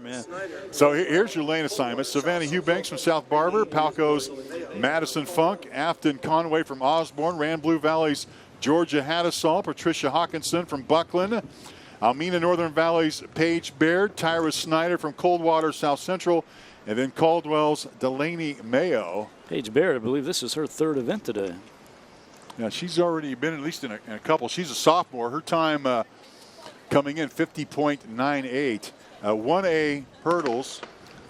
man. So here's your lane assignment. Savannah Eubanks from South Barber, Palco's Madison Funk, Afton Conway from Osborne, Rand Blue Valley's Georgia Hattisall, Patricia Hawkinson from Buckland, Almena Northern Valley's Paige Baird, Tyra Snyder from Coldwater South Central, and then Caldwell's Delaney Mayo. Paige Baird, I believe this is her third event today. Yeah, she's already been at least in a couple. She's a sophomore. Her time coming in 50.98. 1A hurdles.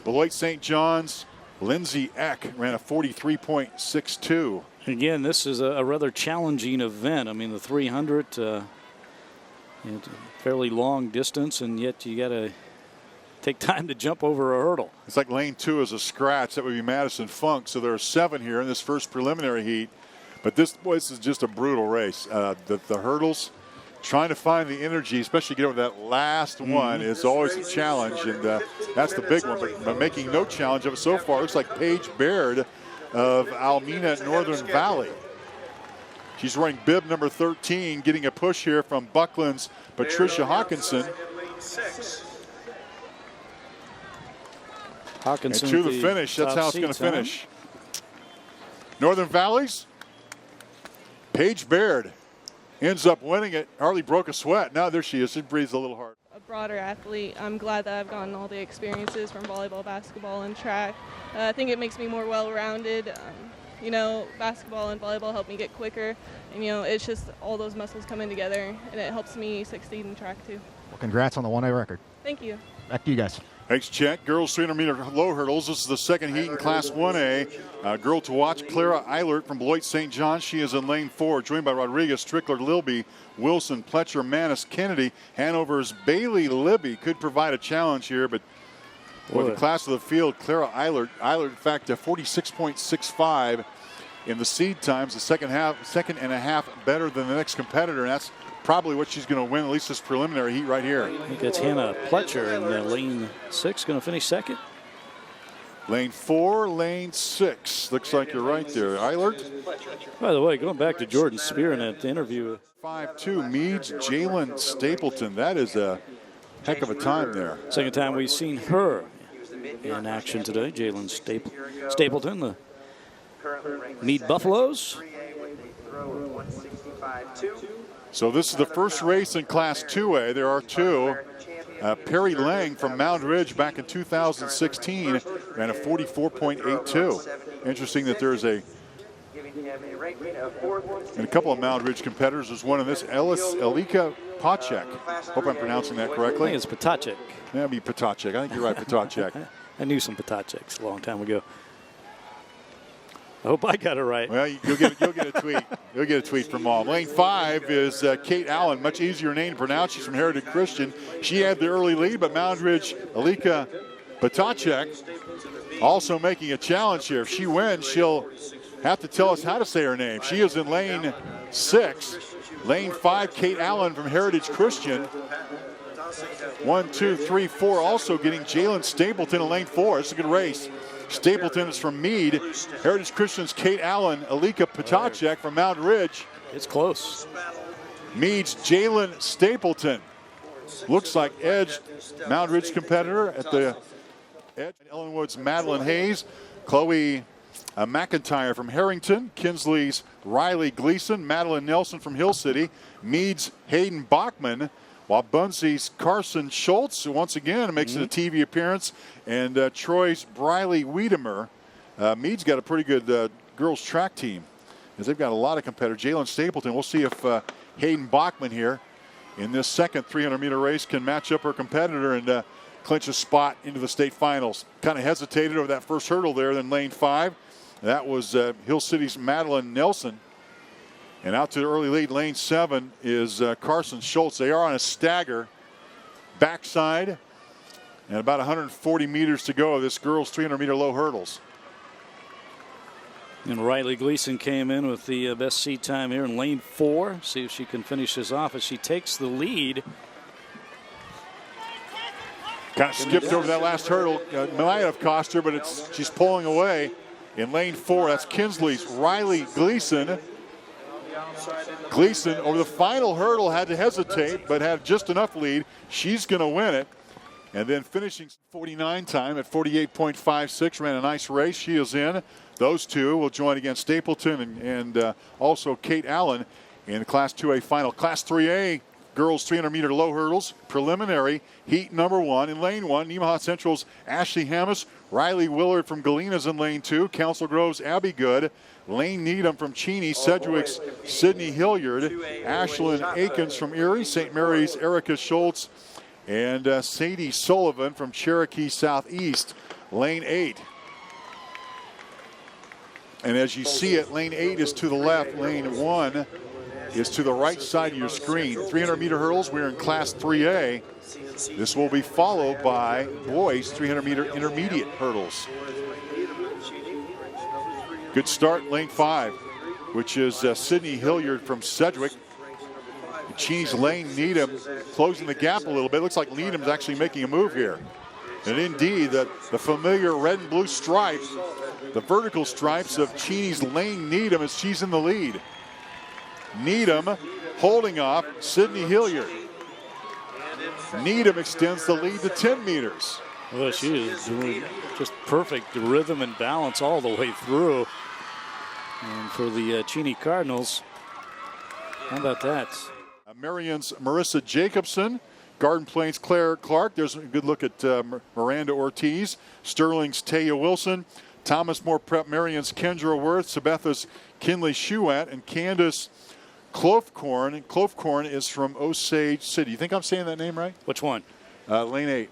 Beloit St. John's Lindsay Eck ran a 43.62. Again, this is a rather challenging event. I mean, the 300, fairly long distance, and yet you got to take time to jump over a hurdle. It's like lane 2 is a scratch. That would be Madison Funk. So there are 7 here in this first preliminary heat. But this is just a brutal race. The hurdles, trying to find the energy, especially get over that last one, is always a challenge. And that's the big one. But making no challenge of it so far, looks like Paige Baird of Almena Northern Valley. She's running bib number 13, getting a push here from Buckland's Patricia Hawkinson. Hawkinson and to the finish. That's how it's going to finish. Northern Valley's Paige Baird ends up winning it. Hardly broke a sweat. Now there she is. She breathes a little hard. A broader athlete. I'm glad that I've gotten all the experiences from volleyball, basketball, and track. I think it makes me more well-rounded. You know, basketball and volleyball help me get quicker. And, you know, it's just all those muscles coming together, and it helps me succeed in track, too. Well, congrats on the 1A record. Thank you. Back to you guys. Thanks, Chet. Girls 300-meter low hurdles. This is the second heat in Class 1A. Girl to watch, Clara Eilert from Beloit St. John. She is in lane 4, joined by Rodriguez, Strickler, Lilby, Wilson, Pletcher, Manis, Kennedy. Hanover's Bailey Libby could provide a challenge here, but for the class of the field, Clara Eilert, in fact, 46.65 in the seed times, the second and a half better than the next competitor, and that's probably what she's going to win, at least this preliminary heat right here. I think that's Hannah Pletcher in lane 6, going to finish second. Lane 4, lane 6. Looks like you're right there. Eilert. By the way, going back to Jordan Spear in that interview. 5-2, Meads, Jalen Stapleton. That is a heck of a time there. Second time we've seen her in action today. Jalen Stapleton, the Mead Buffaloes. So this is the first race in Class 2A. There are 2. Perry Lang from Mound Ridge back in 2016 ran a 44.82. Interesting that there's and a couple of Mound Ridge competitors. There's one in this, Elika Pacek. Hope I'm pronouncing that correctly. I think it's Patacek. Yeah, it'd be Patacek. I think you're right, Patacek. I knew some Pataceks a long time ago. I hope I got it right. Well, you'll get a tweet. You'll get a tweet from Mom. Lane 5 is Kate Allen. Much easier name to pronounce. She's from Heritage Christian. She had the early lead, but Mound Ridge, Alika Patacek, also making a challenge here. If she wins, she'll have to tell us how to say her name. She is in lane 6. Lane 5, Kate Allen from Heritage Christian. 1, 2, 3, 4. Also getting Jalen Stapleton in lane 4. It's a good race. Stapleton is from Mead. Heritage Christian's Kate Allen, Alika Patacek from Mound Ridge. It's close. Mead's Jalen Stapleton. Looks like edged Mound Ridge competitor at the edge. Ellenwood's Madeline Hayes. Chloe McIntyre from Harrington. Kinsley's Riley Gleason. Madeline Nelson from Hill City. Mead's Hayden Bachman. While Bunsee's Carson Schultz, once again, makes it a TV appearance, and Troy's Briley Wiedemer. Mead's got a pretty good girls track team, as they've got a lot of competitors. Jalen Stapleton, we'll see if Hayden Bachman here in this second 300-meter race can match up her competitor and clinch a spot into the state finals. Kind of hesitated over that first hurdle there, then lane 5. That was Hill City's Madeline Nelson. And out to the early lead, lane 7 is Carson Schultz. They are on a stagger backside, and about 140 meters to go of this girls' 300-meter low hurdles. And Riley Gleason came in with the best seat time here in lane 4. See if she can finish this off as she takes the lead. Kind of skipped over that last hurdle. Might have cost her, but she's pulling away in lane 4. That's Kinsley's Riley Gleason. Gleason over the final hurdle had to hesitate, but had just enough lead. She's going to win it. And then finishing 49 time at 48.56, ran a nice race. She is in. Those two will join against Stapleton and also Kate Allen in the Class 2A final. Class 3A girls 300-meter low hurdles, preliminary heat number 1 in lane 1. Nemaha Central's Ashley Hammis, Riley Willard from Galena's in lane 2, Council Grove's Abby Good, Lane Needham from Cheney, Sedgwick's Sydney Hilliard, Ashlyn Akins from Erie, St. Mary's Erica Schultz, and Sadie Sullivan from Cherokee Southeast, lane 8. And as you see it, lane 8 is to the left, lane 1 is to the right side of your screen. 300-meter hurdles, we're in Class 3A. This will be followed by boys 300-meter intermediate hurdles. Good start, lane 5, which is Sydney Hilliard from Sedgwick. Cheney's Lane Needham closing the gap a little bit. Looks like Needham's actually making a move here. And indeed, the familiar red and blue stripes, the vertical stripes of Cheney's Lane Needham as she's in the lead. Needham holding off Sydney Hilliard. Needham extends the lead to 10 meters. Well, she is doing just perfect rhythm and balance all the way through. And for the Cheney Cardinals, how about that? Marion's Marissa Jacobson, Garden Plains Claire Clark. There's a good look at Miranda Ortiz, Sterling's Taya Wilson, Thomas Moore Prep Marion's Kendra Worth, Sabetha's Kinley Shuat, and Candace Clofcorn. And Clofcorn is from Osage City. You think I'm saying that name right? Which one? Lane 8.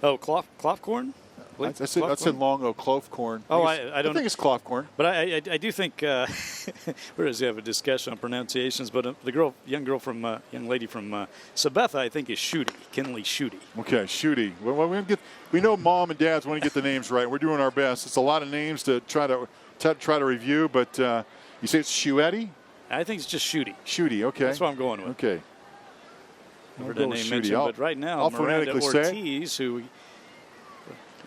Oh, Clofcorn? I said long Clofcorn. Oh, I don't think it's Clofcorn. But I do think where does he have a discussion on pronunciations? But the young lady from Sabetha, I think is Schutte, Kinley Schutte. Okay, Schutte. Well, we know mom and dads want to get the names right. We're doing our best. It's a lot of names to try to review, but you say it's Schuette? I think it's just Schutte. Schutte, okay. That's what I'm going with. Okay. Heard that name mentioned, but right now, Miranda Ortiz, who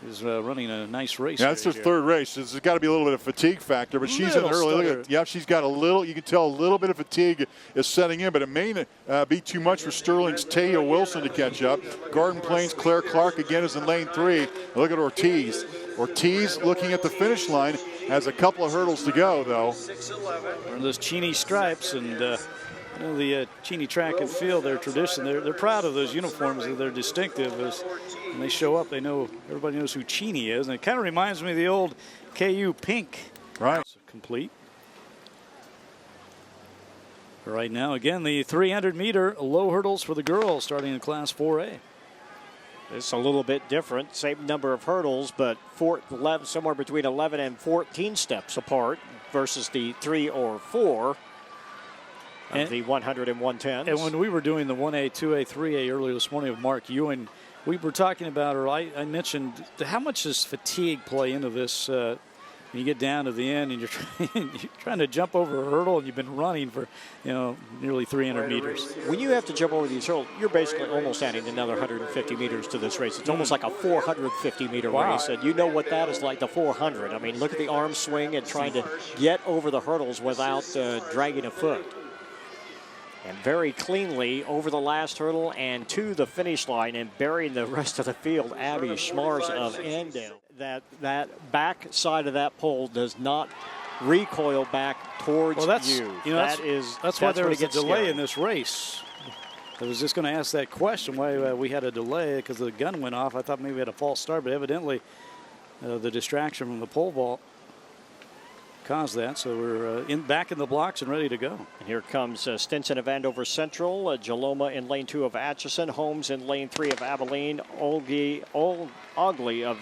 is running a nice race. Yeah, that's her third race. There's got to be a little bit of fatigue factor, but she's in early. Look at, yeah, she's got a little. You can tell a little bit of fatigue is setting in, but it may be too much for Sterling's Taya Wilson to catch up. Garden Plains Claire Clark again is in lane 3. Look at Ortiz. Ortiz looking at the finish line. Has a couple of hurdles to go, though. One of those Cheney stripes, and the Cheney track and field, their tradition. They're proud of those uniforms. They're distinctive. When they show up, everybody knows who Cheney is, and it kind of reminds me of the old KU pink. Right. So complete. Right now, again, the 300-meter low hurdles for the girls, starting in Class 4A. It's a little bit different. Same number of hurdles, but somewhere between 11 and 14 steps apart versus the 3 or 4 of the 100 and 110s. And when we were doing the 1A, 2A, 3A earlier this morning with Mark Ewing, we were talking about, or I mentioned, how much does fatigue play into this when you get down to the end and you're trying to jump over a hurdle and you've been running for nearly 300 meters. When you have to jump over these hurdles, you're basically almost adding another 150 meters to this race. It's almost like a 450-meter race, and you know what that is like, the 400. I mean, look at the arm swing and trying to get over the hurdles without dragging a foot. And very cleanly over the last hurdle and to the finish line and burying the rest of the field, Abby Schmars of Andale. That back side of that pole does not recoil back towards you. That's why there was a delay in this race. I was just going to ask that question, why we had a delay, because the gun went off. I thought maybe we had a false start, but evidently the distraction from the pole vault caused that. So we're back in the blocks and ready to go. And here comes Stinson of Andover Central, Jaloma in lane 2 of Atchison, Holmes in lane 3 of Abilene, Ogley of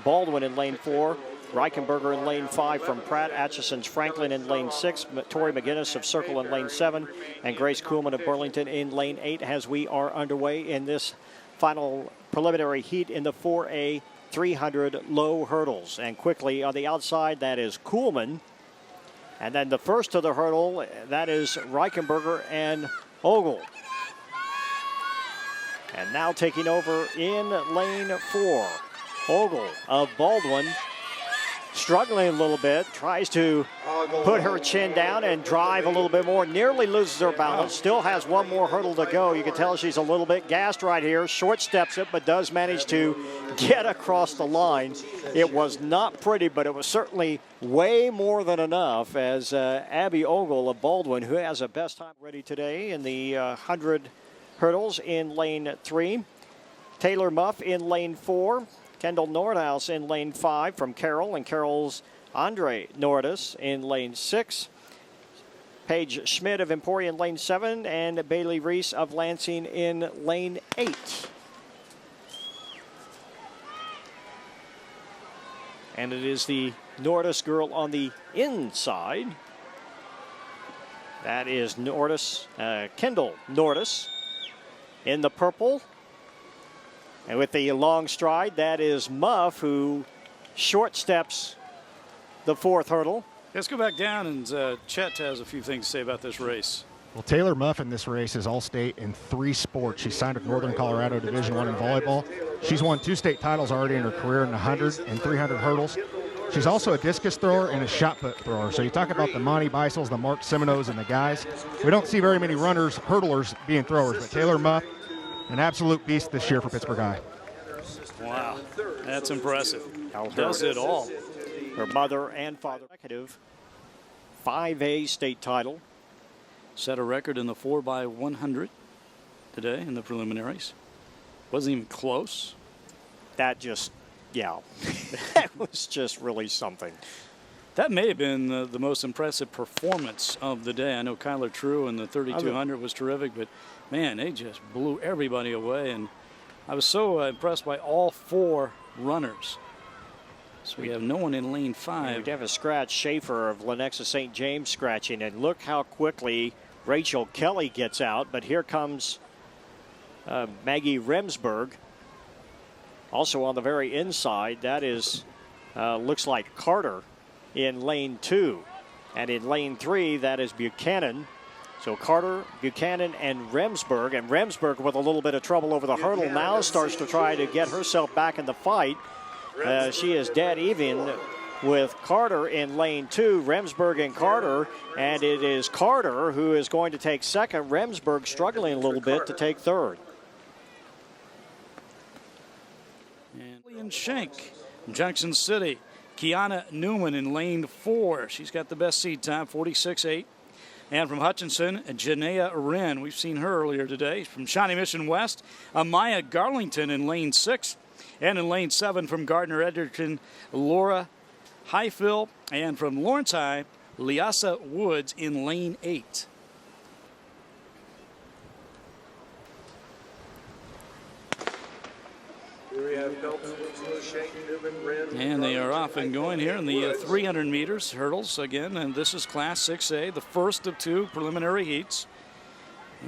Baldwin in lane 4, Reichenberger in lane 5 from Pratt, Atchison's Franklin in lane 6, Tori McGinnis of Circle in lane 7, and Grace Kuhlman of Burlington in lane 8 as we are underway in this final preliminary heat in the 4A 300 low hurdles. And quickly on the outside, that is Kuhlman. And then the first to the hurdle, that is Reichenberger and Ogle. And now taking over in lane 4, Ogle of Baldwin. struggling a little bit, tries to put her chin down and drive a little bit more, nearly loses her balance, still has one more hurdle to go. You can tell she's a little bit gassed right here, short steps it, but does manage to get across the line. It was not pretty, but it was certainly way more than enough as Abby Ogle of Baldwin, who has a best time ready today in the 100 hurdles in lane 3. Taylor Muff in lane 4. Kendall Nordhaus in lane 5 from Carroll, and Carroll's Andre Nordis in lane 6. Paige Schmidt of Emporia in lane 7, and Bailey Reese of Lansing in lane 8. And it is the Nordis girl on the inside. That is Nordis, Kendall Nordis in the purple. And with the long stride, that is Muff, who short steps the 4th hurdle. Let's go back down, and Chet has a few things to say about this race. Well, Taylor Muff in this race is all-state in 3 sports. She's signed with Northern Colorado Division I in volleyball. She's won 2 state titles already in her career in the 100 and 300 hurdles. She's also a discus thrower and a shot put thrower. So you talk about the Monty Bisels, the Mark Simonos, and the guys. We don't see very many runners, hurdlers being throwers, but Taylor Muff, an absolute beast this year for Pittsburgh High. Wow, that's impressive. Does it all. Her mother and father, consecutive 5A state title. Set a record in the 4x100 today in the preliminaries. Wasn't even close. That just, yeah, that was just really something. That may have been the most impressive performance of the day. I know Kyler True in the 3200 was terrific, but man, they just blew everybody away. And I was so impressed by all 4 runners. So we have no one in lane 5. We have a scratch, Schaefer of Lenexa St. James scratching, and look how quickly Rachel Kelly gets out. But here comes Maggie Remsburg, also on the very inside. That is, looks like Carter in lane 2. And in lane 3, that is Buchanan. So Carter, Buchanan, and Remsburg with a little bit of trouble over the hurdle now starts to try to get herself back in the fight. She is dead even with Carter in lane 2, Remsburg and Carter, and it is Carter who is going to take second. Remsburg struggling a little bit to take third. And Lillian Schenk from Junction City. Kiana Newman in lane 4. She's got the best seed time, 46.8. And from Hutchinson, Janaea Wren. We've seen her earlier today. From Shawnee Mission West, Amaya Garlington in lane 6. And in lane 7 from Gardner Edgerton, Laura Highfill. And from Lawrence High, Liasa Woods in lane 8. And they are off and going here in the 300 meters hurdles again. And this is Class 6A, the first of 2 preliminary heats.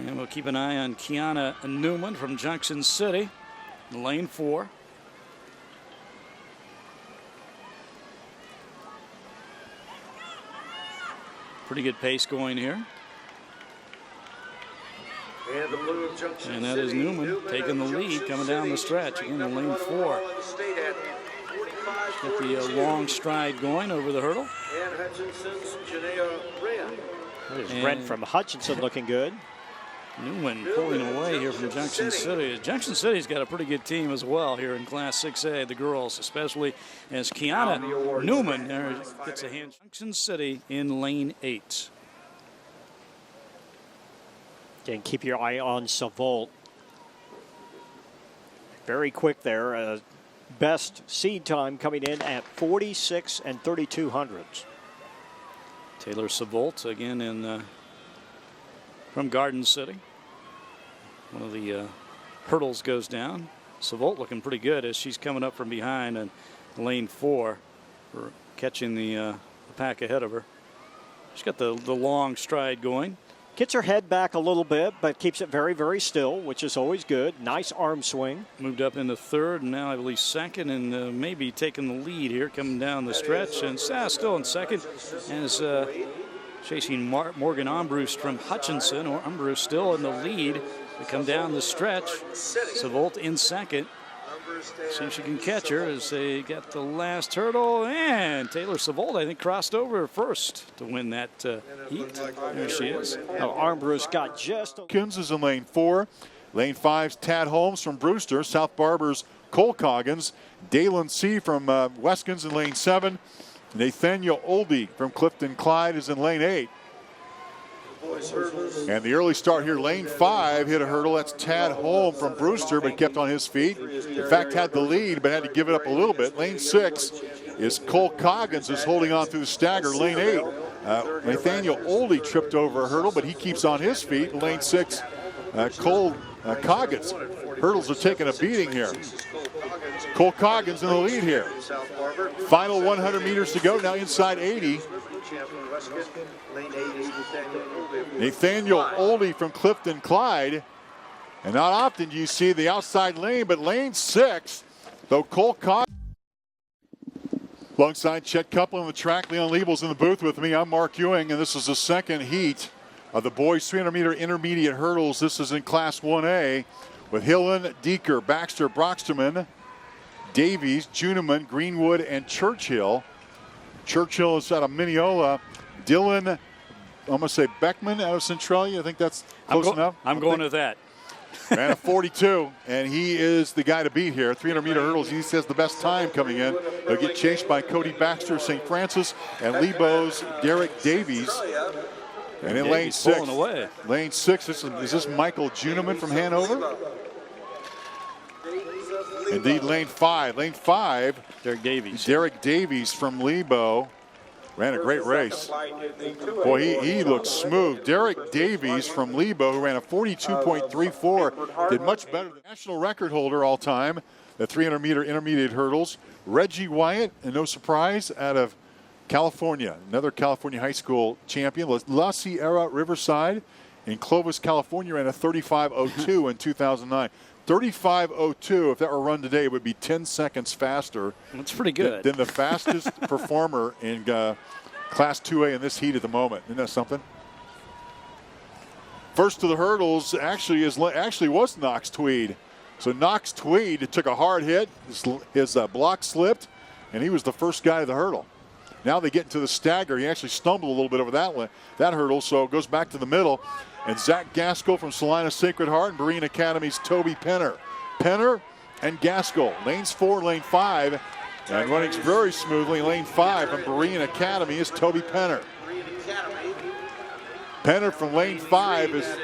And we'll keep an eye on Kiana Newman from Junction City, lane 4. Pretty good pace going here. And that is Newman taking the lead, coming down the stretch, again in lane 4. Get the long stride going over the hurdle. There's Brent from Hutchinson looking good. Newman pulling away here from Junction City. Junction City's got a pretty good team as well here in Class 6A, the girls, especially as Kiana Newman gets a hand. Junction City in lane 8. Again, keep your eye on Savolt. Very quick there. Best seed time coming in at 46 and 32 hundredths. Taylor Savolt again in from Garden City. One of the hurdles goes down. Savolt looking pretty good as she's coming up from behind in lane 4 for catching the pack ahead of her. She's got the long stride going. Gets her head back a little bit, but keeps it very, very still, which is always good. Nice arm swing. Moved up into 3rd, and now I believe 2nd, and maybe taking the lead here, coming down the stretch. And still in 2nd, and is chasing Morgan Armbruster from Hutchinson. Armbruster still in the lead to come down the stretch. Savolt in 2nd. See if she can catch her as they got the last hurdle. And Taylor Savold, I think, crossed over first to win that heat. There she is. Armbruster got just. Kins is in lane 4. Lane 5's Tad Holmes from Brewster. South Barber's Cole Coggins. Dalen C. from Weskins in lane 7. Nathaniel Oldie from Clifton Clyde is in lane 8. And the early start here, lane 5 hit a hurdle. That's Tad Holm from Brewster, but kept on his feet. In fact, had the lead, but had to give it up a little bit. Lane 6 is Cole Coggins, is holding on through the stagger. Lane 8, Nathaniel Oldie tripped over a hurdle, but he keeps on his feet. Lane 6, Cole Coggins. Hurdles are taking a beating here. Cole Coggins in the lead here. Final 100 meters to go, now inside 80. Nathaniel Oldie from Clifton Clyde. And not often do you see the outside lane, but lane 6, though Cole Coggins. Alongside Chet Coupland on the track, Leon Liebel's in the booth with me. I'm Mark Ewing, and this is the second heat of the boys 300-meter intermediate hurdles. This is in Class 1A with Hillen, Deeker, Baxter, Broxterman, Davies, Juneman, Greenwood, and Churchill. Churchill is out of Mineola. Dylan, I'm going to say Beckman out of Centralia. I think that's close enough. I'm going to that. Ran a 42, and he is the guy to beat here. 300-meter hurdles, he says the best time coming in. He'll get chased by Cody Baxter, St. Francis, and Lebo's Derek Davies. And in lane 6, is this Michael Juneman from Hanover? Indeed, lane 5. Lane 5, Derek Davies from Lebo. Ran a great race. Boy, he looks smooth. Derek Davies from Lebo, who ran a 42.34, did much better than the national record holder all time, the 300-meter intermediate hurdles. Reggie Wyatt, and no surprise, out of California, another California high school champion. La Sierra Riverside in Clovis, California, ran a 35.02 in 2009. 35.02, if that were run today, it would be 10 seconds faster. That's pretty good. Than the fastest performer in Class 2A in this heat at the moment. Isn't that something? First to the hurdles actually was Knox Tweed. So Knox Tweed took a hard hit. His block slipped, and he was the first guy to the hurdle. Now they get into the stagger. He actually stumbled a little bit over that hurdle, so it goes back to the middle. And Zach Gaskell from Salina Sacred Heart and Marine Academy's Toby Penner. Penner and Gaskell, lanes 4, lane 5, and running very smoothly. Lane 5 from Marine Academy is Toby Penner. Penner from lane 5 is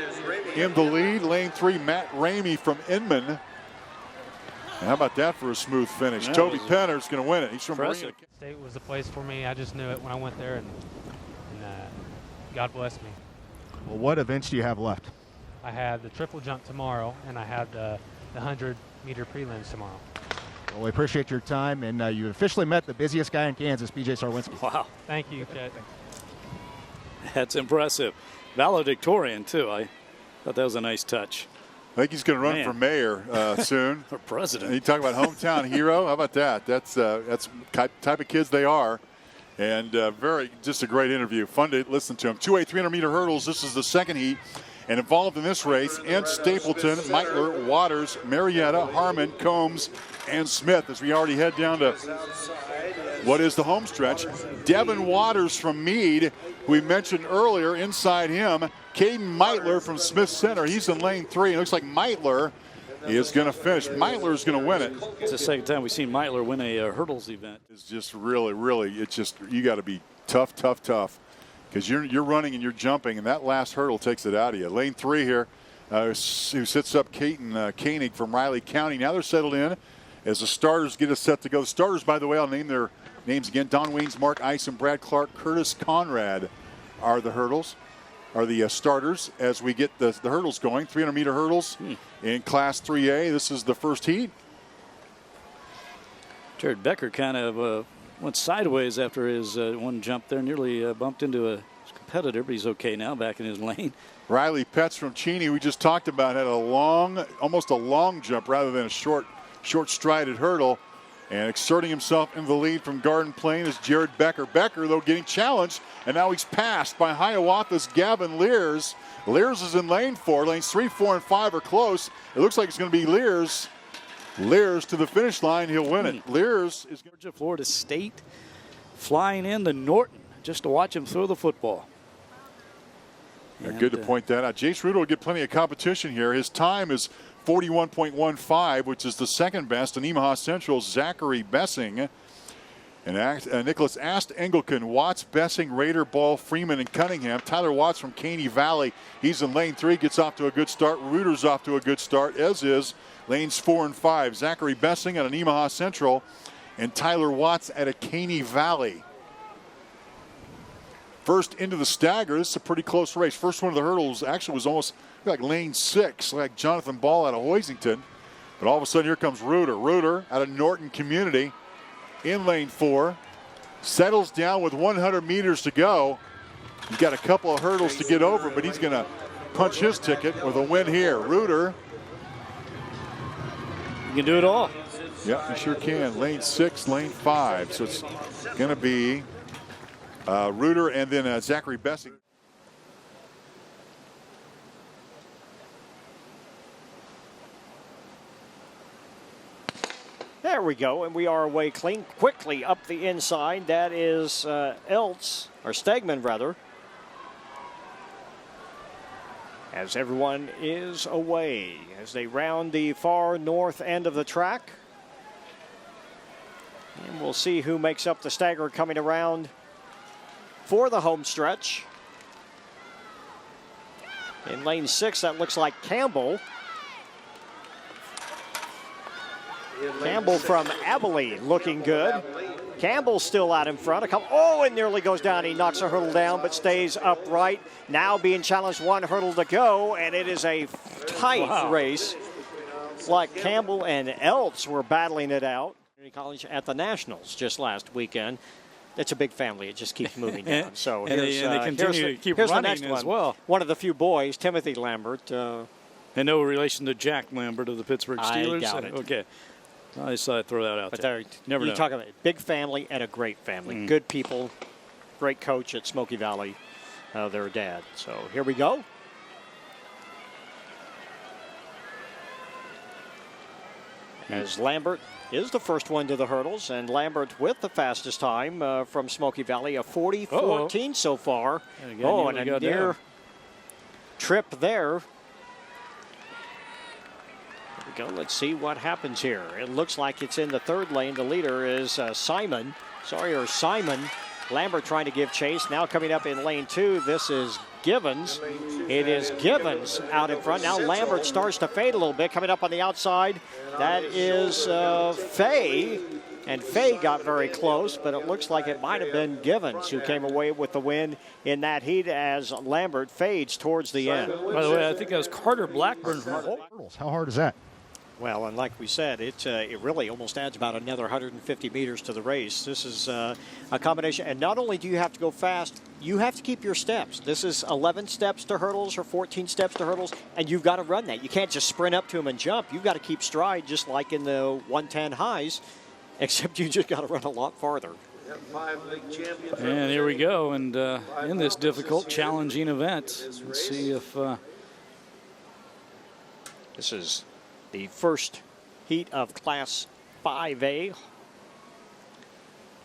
in the lead. Lane 3, Matt Ramey from Inman. And how about that for a smooth finish? Yeah, Toby Penner's going to win it. He's from Marine Academy. State was the place for me. I just knew it when I went there, and God bless me. Well, what events do you have left? I have the triple jump tomorrow, and I have the 100-meter prelims tomorrow. Well, we appreciate your time, and you officially met the busiest guy in Kansas, BJ Sarwinski. Wow. Thank you, Chet. That's impressive. Valedictorian, too. I thought that was a nice touch. I think he's going to run for mayor soon. Or president. And you talk about hometown hero. How about that? That's type of kids they are. And just a great interview. Fun to listen to him. 2A 300-meter hurdles. This is the second heat. And involved in this race, Ent, Stapleton, Meitler, Waters, Marietta, Harmon, Combs, and Smith. As we already head down to what is the home stretch. Devin Waters from Meade, who we mentioned earlier, inside him. Caden Meitler from Smith Center. He's in lane 3. It looks like Meitler is going to finish. Meitler is going to win it. It's the second time we've seen Meitler win a hurdles event. It's just really, it's just, you got to be tough. Because you're running and you're jumping, and that last hurdle takes it out of you. Lane 3 here, who sits up Caton Koenig from Riley County. Now they're settled in as the starters get us set to go. The starters, by the way, I'll name their names again. Don Weens, Mark Eisen, Brad Clark, Curtis Conrad are the starters as we get the hurdles going. 300-meter hurdles in Class 3A. This is the first heat. Jared Becker kind of went sideways after his one jump there, nearly bumped into a competitor, but he's okay now, back in his lane. Riley Petz from Cheney, we just talked about, had almost a long jump rather than a short strided hurdle. And exerting himself in the lead from Garden Plain is Jared Becker. Becker, though, getting challenged, and now he's passed by Hiawatha's Gavin Lears. Lears is in lane 4. Lanes 3, 4, and 5 are close. It looks like it's going to be Lears Lears to the finish line. He'll win it. Lears is Georgia, Florida State flying into Norton just to watch him throw the football. good to point that out. Jace Ruder will get plenty of competition here. His time is 41.15, which is the second best in Omaha Central's Zachary Bessing. And Nicholas Ast, Engelken, Watts, Bessing, Rader, Ball, Freeman, and Cunningham. Tyler Watts from Caney Valley. He's in lane 3, gets off to a good start. Ruder's off to a good start, as is lanes 4 and 5. Zachary Bessing at an Omaha Central and Tyler Watts at a Caney Valley. First into the stagger. This is a pretty close race. First one of the hurdles actually was almost like lane 6, like Jonathan Ball out of Hoisington. But all of a sudden, here comes Ruder. Ruder out of Norton Community in lane 4. Settles down with 100 meters to go. He's got a couple of hurdles to get over, but he's going to punch his ticket with a win here. Ruder. You can do it all. Yeah, he sure can. Lane 6, lane 5. So it's going to be Ruder and then Zachary Bessing. There we go, and we are away clean. Quickly up the inside. That is Stegman rather. As everyone is away as they round the far north end of the track. And we'll see who makes up the stagger coming around for the home stretch. In lane 6, that looks like Campbell. Campbell from Abilene looking good. Campbell's still out in front. And nearly goes down. He knocks a hurdle down but stays upright. Now being challenged, one hurdle to go, and it is a tight race. Like Campbell and Eltz were battling it out. College at the Nationals just last weekend. It's a big family. It just keeps moving down. So they continue to keep here's running the next as one. well. One of the few boys, Timothy Lambert. And no relation to Jack Lambert of the Pittsburgh Steelers? I doubt it. Okay. I just thought I'd throw that out there. Never know. Talk about a big family and a great family. Good people, great coach at Smoky Valley, their dad. So here we go. As Lambert is the first one to the hurdles, and Lambert with the fastest time from Smoky Valley, a 40-14 so far. And a near trip there. Go. Let's see what happens here. It looks like it's in the third lane. The leader is Simon. Lambert trying to give chase. Now coming up in lane 2, this is Givens. It is Givens out in front. Now Lambert starts to fade a little bit. Coming up on the outside, that is Fay. And Fay got very close, but it looks like it might have been Givens who came away with the win in that heat as Lambert fades towards the end. By the way, I think that was Carter Blackburn. How hard is that? Well, and like we said, it really almost adds about another 150 meters to the race. This is a combination. And not only do you have to go fast, you have to keep your steps. This is 11 steps to hurdles or 14 steps to hurdles, and you've got to run that. You can't just sprint up to them and jump. You've got to keep stride just like in the 110 highs, except you just got to run a lot farther. And here we go. And in this difficult, challenging event, let's see if... This is the first heat of Class 5A.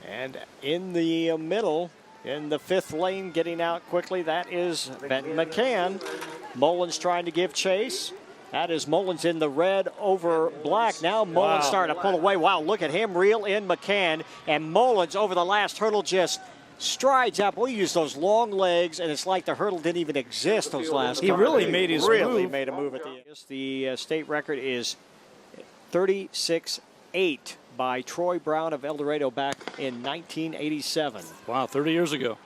And in the middle, in the 5th lane, getting out quickly, that is Ben McCann. Mullins trying to give chase. That is Mullins in the red over black. Now Mullins starting to pull away. Wow, look at him reel in McCann. And Mullins over the last hurdle just strides up. We use those long legs, and it's like the hurdle didn't even exist those last He really made his move. Made a move at the end. The state record is 36.8 by Troy Brown of El Dorado back in 1987. Wow, 30 years ago.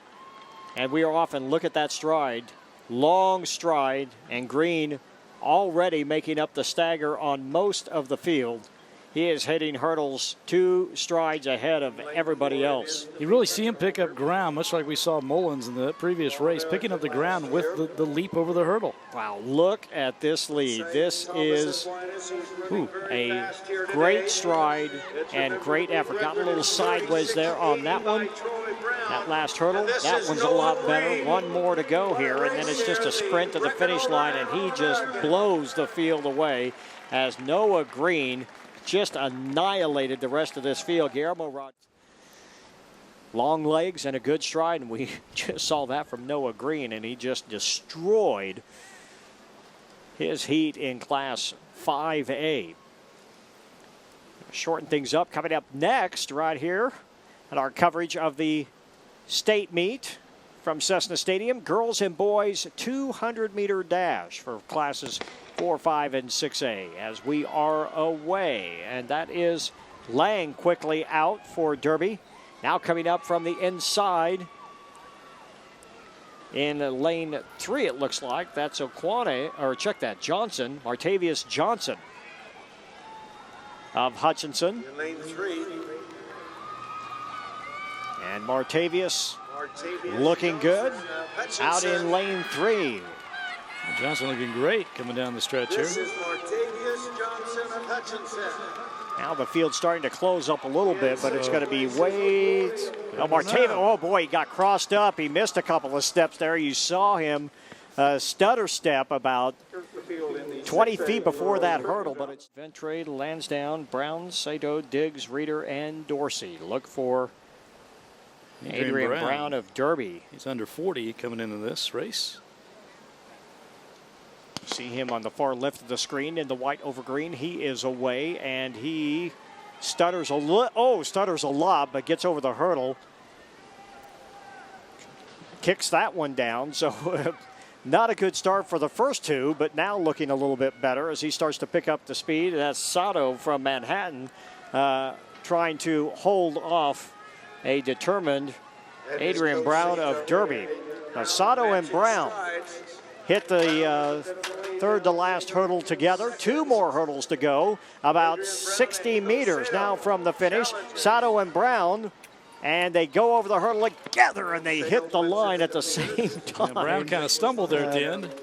And we are often look at that stride, long stride, and Green already making up the stagger on most of the field. He is hitting hurdles 2 strides ahead of everybody else. You really see him pick up ground, much like we saw Mullins in the previous race, picking up the ground with the leap over the hurdle. Wow, look at this lead. This is a great stride and great effort. Got a little sideways there on that one. That last hurdle, that one's a lot better. One more to go here, and then it's just a sprint to the finish line, and he just blows the field away as Noah Green just annihilated the rest of this field. Guillermo Rod. Long legs and a good stride, and we just saw that from Noah Green, and he just destroyed his heat in Class 5A. Shorten things up. Coming up next right here at our coverage of the state meet from Cessna Stadium, girls and boys 200-meter dash for classes 4, 5, and 6A as we are away. And that is Lang quickly out for Derby. Now coming up from the inside in lane 3, it looks like. That's Okwane, or check that, Johnson, Martavius Johnson of Hutchinson. In lane 3. And Martavius looking good out in lane 3. Johnson looking great coming down the stretch here. This is Martavius Johnson of Hutchinson. Now the field's starting to close up a little bit, but it's going to be way. Oh, Martavius, oh boy, he got crossed up. He missed a couple of steps there. You saw him stutter step about 20 feet before that hurdle, but it's Ventrade, Lansdowne, Brown, Sato, Diggs, Reeder, and Dorsey. Look for Adrian Brown of Derby. He's under 40 coming into this race. See him on the far left of the screen in the white over green. He is away, and he stutters a lot, but gets over the hurdle. Kicks that one down, so not a good start for the first two, but now looking a little bit better as he starts to pick up the speed. That's Sato from Manhattan trying to hold off a determined Adrian Brown of Derby. Now Sato and Brown hit the third to last hurdle together. 2 more hurdles to go, about 60 meters now from the finish. Sato and Brown, and they go over the hurdle together, and they hit the line at the same time. Brown kind of stumbled there at the end.